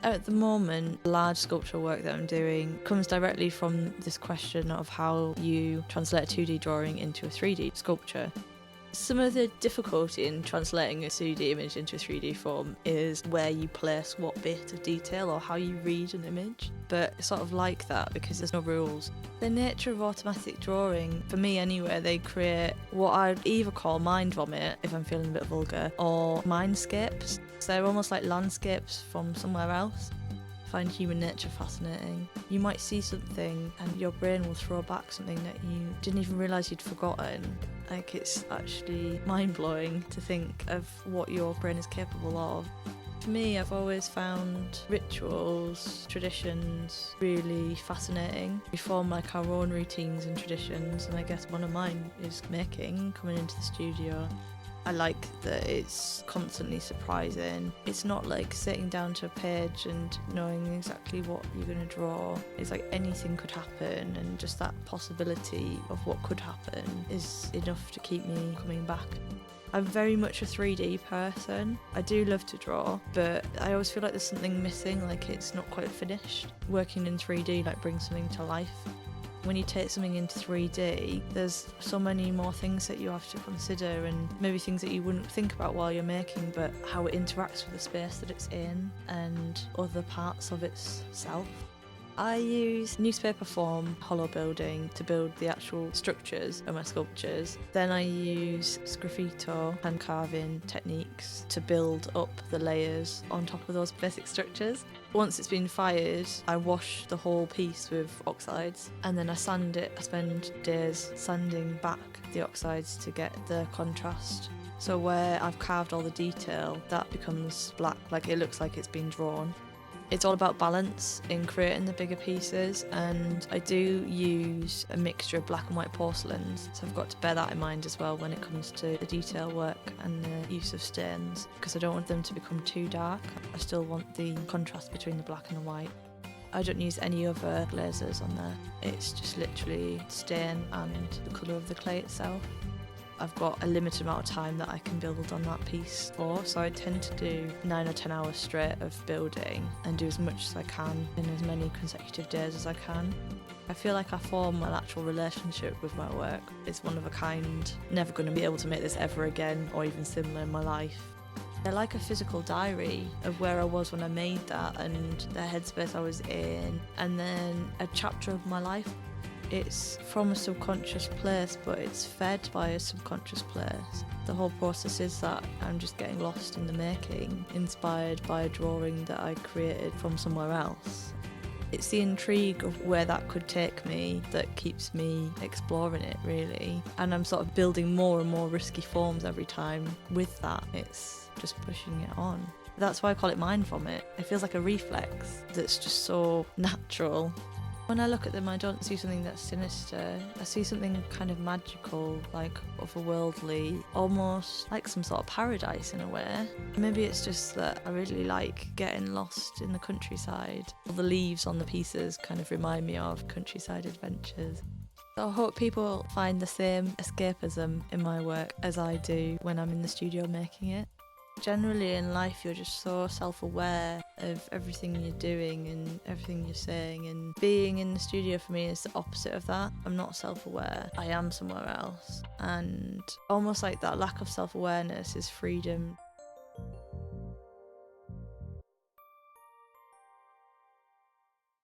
At the moment, the large sculptural work that I'm doing comes directly from this question of how you translate a 2D drawing into a 3D sculpture. Some of the difficulty in translating a 2D image into a 3D form is where you place what bit of detail or how you read an image, but it's sort of like that because there's no rules. The nature of automatic drawing, for me anyway, they create what I'd either call mind vomit, if I'm feeling a bit vulgar, or mindscapes. So they're almost like landscapes from somewhere else. I find human nature fascinating. You might see something and your brain will throw back something that you didn't even realise you'd forgotten. Like, it's actually mind-blowing to think of what your brain is capable of. For me, I've always found rituals, traditions really fascinating. We form like our own routines and traditions, and I guess one of mine is making, coming into the studio. I like that it's constantly surprising. It's not like sitting down to a page and knowing exactly what you're going to draw. It's like anything could happen, and just that possibility of what could happen is enough to keep me coming back. I'm very much a 3D person. I do love to draw, but I always feel like there's something missing, like it's not quite finished. Working in 3D like brings something to life. When you take something into 3D, there's so many more things that you have to consider, and maybe things that you wouldn't think about while you're making, but how it interacts with the space that it's in and other parts of itself. I use newspaper form hollow building to build the actual structures of my sculptures. Then I use sgraffito hand carving techniques to build up the layers on top of those basic structures. Once it's been fired, I wash the whole piece with oxides and then I sand it. I spend days sanding back the oxides to get the contrast. So where I've carved all the detail, that becomes black, like it looks like it's been drawn. It's all about balance in creating the bigger pieces, and I do use a mixture of black and white porcelains, so I've got to bear that in mind as well when it comes to the detail work and the use of stains, because I don't want them to become too dark. I still want the contrast between the black and the white. I don't use any other glazes on there. It's just literally stain and the colour of the clay itself. I've got a limited amount of time that I can build on that piece for, so I tend to do 9 or 10 hours straight of building and do as much as I can in as many consecutive days as I can. I feel like I form an actual relationship with my work. It's one of a kind, never going to be able to make this ever again or even similar in my life. I like a physical diary of where I was when I made that and the headspace I was in, and then a chapter of my life. It's from a subconscious place, but it's fed by a subconscious place. The whole process is that I'm just getting lost in the making, inspired by a drawing that I created from somewhere else. It's the intrigue of where that could take me that keeps me exploring it, really. And I'm sort of building more and more risky forms every time with that. It's just pushing it on. That's why I call it mind vomit. It feels like a reflex that's just so natural. When I look at them, I don't see something that's sinister. I see something kind of magical, like otherworldly, almost like some sort of paradise in a way. Maybe it's just that I really like getting lost in the countryside. The leaves on the pieces kind of remind me of countryside adventures. So I hope people find the same escapism in my work as I do when I'm in the studio making it. Generally in life you're just so self-aware of everything you're doing and everything you're saying, and being in the studio for me is the opposite of that. I'm not self-aware, I am somewhere else, and almost like that lack of self-awareness is freedom.